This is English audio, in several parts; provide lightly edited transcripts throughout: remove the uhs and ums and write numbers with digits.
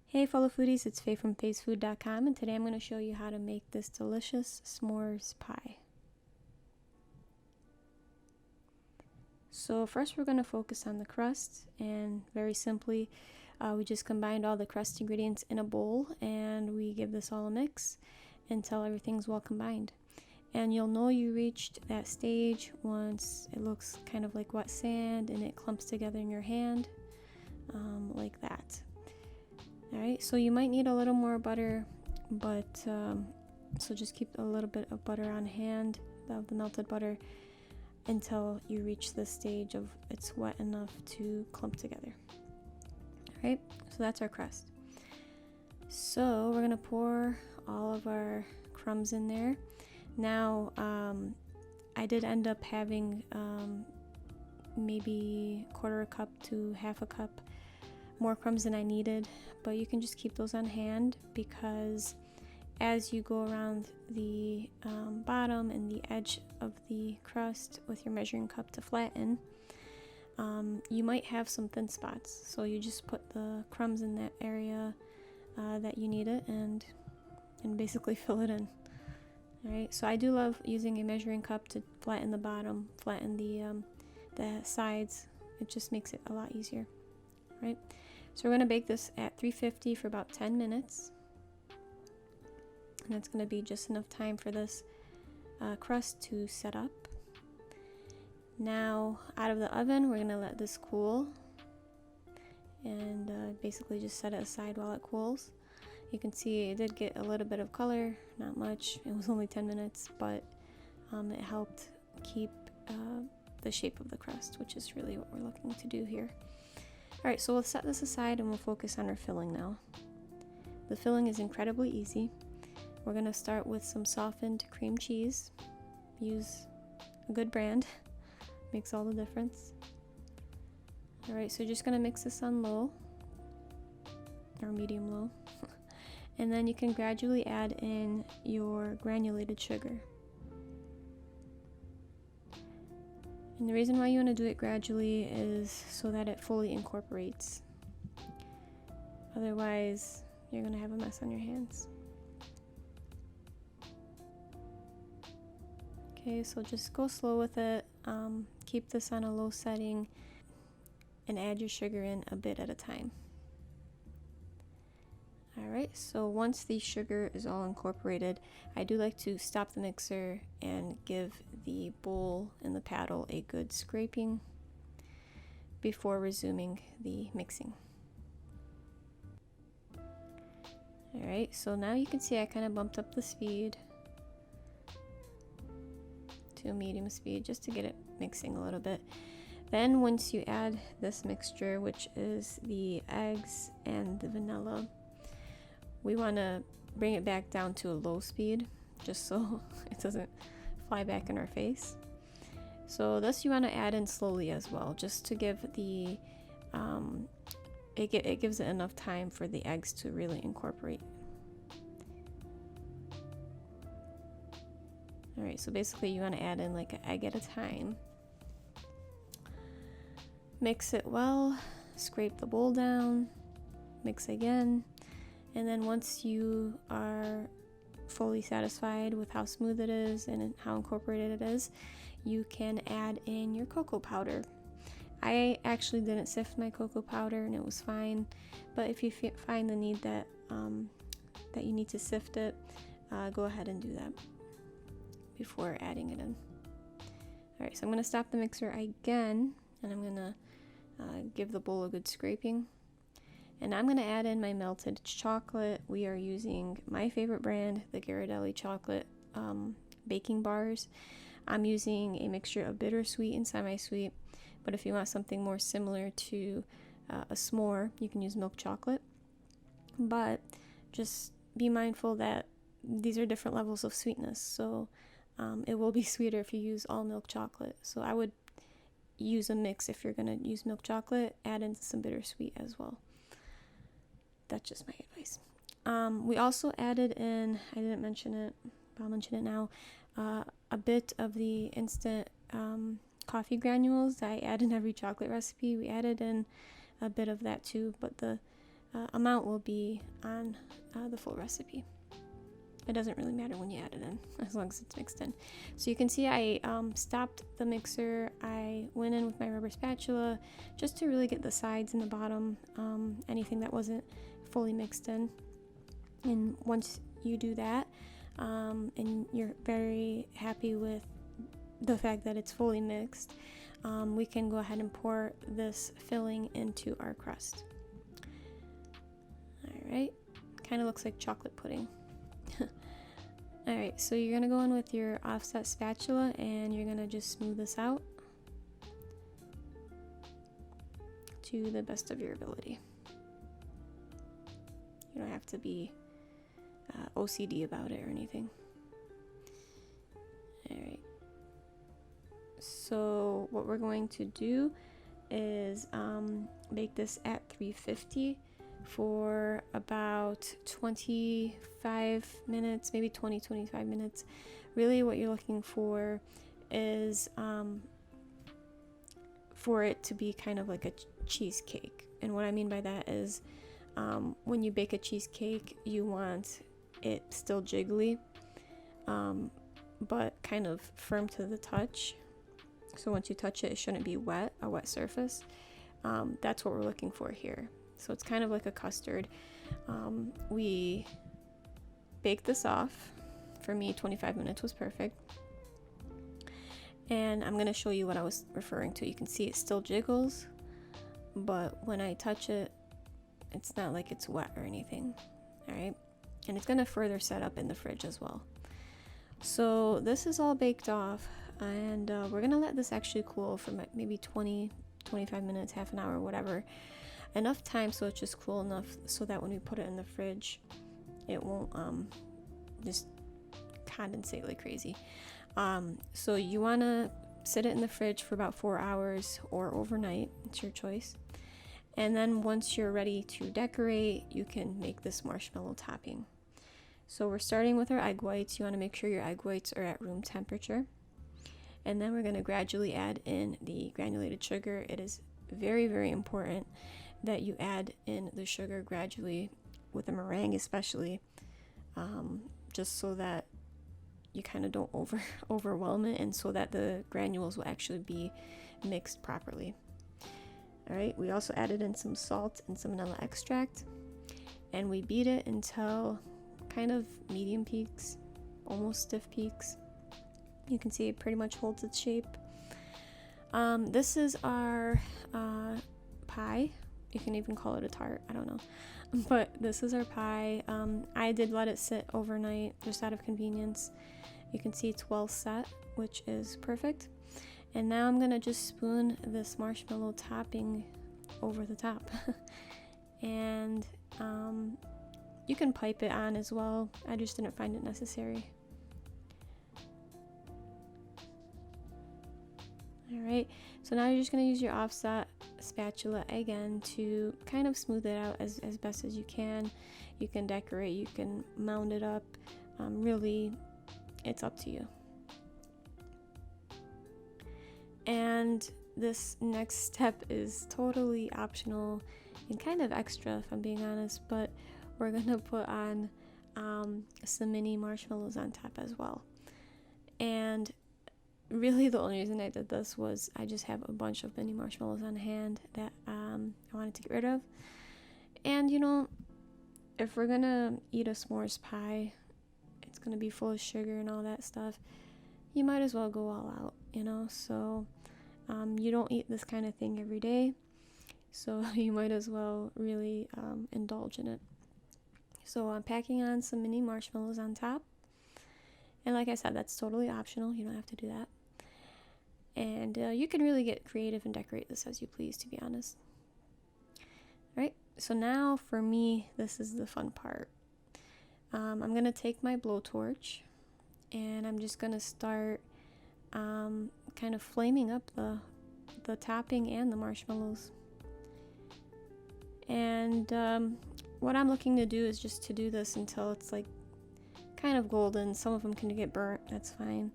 Hey fellow foodies, it's Faye from faysfood.com, and today I'm going to show you how to make this delicious s'mores pie. So first we're going to focus on the crust, and very simply we just combined all the crust ingredients in a bowl and we give this all a mix until everything's well combined. And you'll know you reached that stage once it looks kind of like wet sand and it clumps together in your hand, like that. Alright, so you might need a little more butter, but so just keep a little bit of butter on hand, of the melted butter, until you reach this stage of it's wet enough to clump together. Alright, so that's our crust. So we're going to pour all of our crumbs in there. Now, I did end up having maybe 1/4 cup to 1/2 cup more crumbs than I needed, but you can just keep those on hand, because as you go around the bottom and the edge of the crust with your measuring cup to flatten, you might have some thin spots, so you just put the crumbs in that area that you need it and basically fill it in. Alright, so I do love using a measuring cup to flatten the bottom, flatten the sides. It just makes it a lot easier. Right, so we're going to bake this at 350 for about 10 minutes, and that's going to be just enough time for this crust to set up. Now out of the oven, we're going to let this cool and basically just set it aside while it cools. You can see it did get a little bit of color, not much. It was only 10 minutes, but it helped keep the shape of the crust, which is really what we're looking to do here. Alright, so we'll set this aside and we'll focus on our filling now. The filling is incredibly easy. We're going to start with some softened cream cheese. Use a good brand, makes all the difference. Alright, so you're just going to mix this on low, or medium low. And then you can gradually add in your granulated sugar. And the reason why you want to do it gradually is so that it fully incorporates. Otherwise, you're going to have a mess on your hands. Okay, so just go slow with it. Keep this on a low setting and add your sugar in a bit at a time. Alright, so once the sugar is all incorporated, I do like to stop the mixer and give the bowl and the paddle a good scraping before resuming the mixing. Alright, so now you can see I kind of bumped up the speed to a medium speed just to get it mixing a little bit. Then once you add this mixture, which is the eggs and the vanilla, we want to bring it back down to a low speed just so it doesn't fly back in our face. So this you want to add in slowly as well, just to give the it gives it enough time for the eggs to really incorporate. Alright, so basically you want to add in like an egg at a time. Mix it well, scrape the bowl down, mix again. And then once you are fully satisfied with how smooth it is and how incorporated it is, you can add in your cocoa powder. I actually didn't sift my cocoa powder and it was fine, but if you find the need that you need to sift it, go ahead and do that before adding it in. Alright, so I'm going to stop the mixer again, and I'm going to give the bowl a good scraping. And I'm going to add in my melted chocolate. We are using my favorite brand, the Ghirardelli chocolate baking bars. I'm using a mixture of bittersweet and semi-sweet, but if you want something more similar to a s'more, you can use milk chocolate. But just be mindful that these are different levels of sweetness, so it will be sweeter if you use all milk chocolate. So I would use a mix. If you're going to use milk chocolate, add in some bittersweet as well. That's just my advice. We also added in, I didn't mention it, but I'll mention it now, a bit of the instant coffee granules that I add in every chocolate recipe. We added in a bit of that too, but the amount will be on the full recipe. It doesn't really matter when you add it in, as long as it's mixed in. So you can see I stopped the mixer. I went in with my rubber spatula just to really get the sides and the bottom, anything that wasn't fully mixed in. And once you do that, and you're very happy with the fact that it's fully mixed, we can go ahead and pour this filling into our crust. Alright, kind of looks like chocolate pudding. Alright, so you're going to go in with your offset spatula and you're going to just smooth this out to the best of your ability. You don't have to be OCD about it or anything. Alright, so what we're going to do is bake this at 350 for about 25 minutes, maybe 20-25 minutes. Really what you're looking for is for it to be kind of like a cheesecake. And what I mean by that is when you bake a cheesecake, you want it still jiggly, but kind of firm to the touch. So once you touch it, it shouldn't be wet, a wet surface. That's what we're looking for here. So it's kind of like a custard. We baked this off. For me, 25 minutes was perfect. And I'm going to show you what I was referring to. You can see it still jiggles, but when I touch it, it's not like it's wet or anything. All right. And it's going to further set up in the fridge as well. So this is all baked off, and we're going to let this actually cool for maybe 20-25 minutes, half an hour, whatever. Enough time so it's just cool enough so that when we put it in the fridge, it won't just condensate like crazy. So you want to sit it in the fridge for about 4 hours or overnight. It's your choice. And then once you're ready to decorate, you can make this marshmallow topping. So we're starting with our egg whites. You want to make sure your egg whites are at room temperature. And then we're going to gradually add in the granulated sugar. It is very, very important that you add in the sugar gradually, with a meringue especially, just so that you kind of don't overwhelm it, and so that the granules will actually be mixed properly. All right, we also added in some salt and some vanilla extract, and we beat it until kind of medium peaks, almost stiff peaks. You can see it pretty much holds its shape. This is our pie. You can even call it a tart, I don't know. But this is our pie. I did let it sit overnight just out of convenience. You can see it's well set, which is perfect. And now I'm gonna just spoon this marshmallow topping over the top. And you can pipe it on as well. I just didn't find it necessary. Alright, so now you're just going to use your offset spatula again to kind of smooth it out as best as you can. You can decorate, you can mound it up. Really, it's up to you. And this next step is totally optional and kind of extra, if I'm being honest, but we're going to put on some mini marshmallows on top as well. And really the only reason I did this was I just have a bunch of mini marshmallows on hand that I wanted to get rid of. And you know, if we're gonna eat a s'mores pie, it's gonna be full of sugar and all that stuff, you might as well go all out, you know. So you don't eat this kind of thing every day, so you might as well really indulge in it. So I'm packing on some mini marshmallows on top, and like I said, that's totally optional. You don't have to do that. And you can really get creative and decorate this as you please, to be honest. Alright, so now for me, this is the fun part. I'm going to take my blowtorch, and I'm just going to start kind of flaming up the topping and the marshmallows. And what I'm looking to do is just to do this until it's like kind of golden. Some of them can get burnt, that's fine.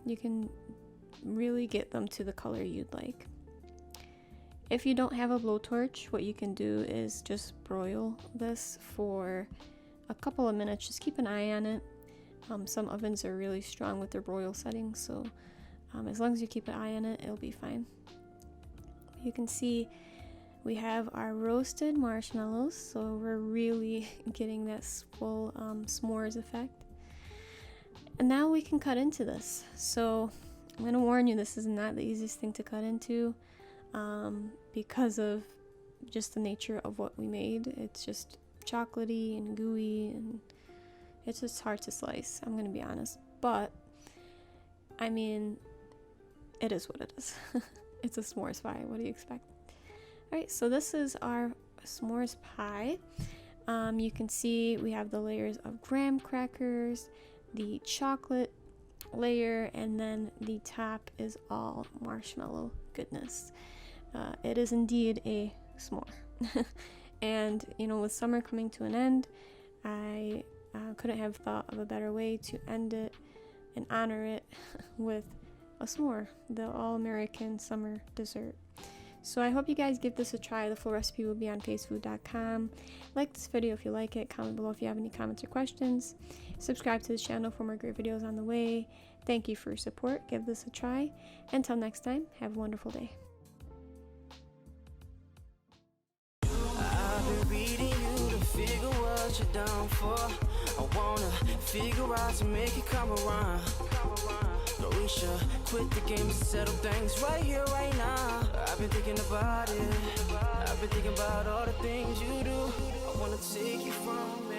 You can really get them to the color you'd like. If you don't have a blowtorch, what you can do is just broil this for a couple of minutes. Just keep an eye on it. Some ovens are really strong with their broil settings, so as long as you keep an eye on it, it'll be fine. You can see we have our roasted marshmallows, so we're really getting that full s'mores effect. And now we can cut into this. So I'm going to warn you, this is not the easiest thing to cut into because of just the nature of what we made. It's just chocolatey and gooey, and it's just hard to slice, I'm going to be honest. But, I mean, it is what it is. It's a s'mores pie. What do you expect? Alright, so this is our s'mores pie. You can see we have the layers of graham crackers, the chocolate layer, and then the top is all marshmallow goodness. It is indeed a s'more. And, you know, with summer coming to an end, I couldn't have thought of a better way to end it and honor it with a s'more, the all-American summer dessert. So I hope you guys give this a try. The full recipe will be on facefood.com. Like this video if you like it. Comment below if you have any comments or questions. Subscribe to the channel for more great videos on the way. Thank you for your support. Give this a try. Until next time, have a wonderful day. I've been reading you to figure what you're down for. I wanna figure out to make it come around. But we should quit the game and settle things right here, right now. I've been thinking about it. I've been thinking about all the things you do. I wanna take you from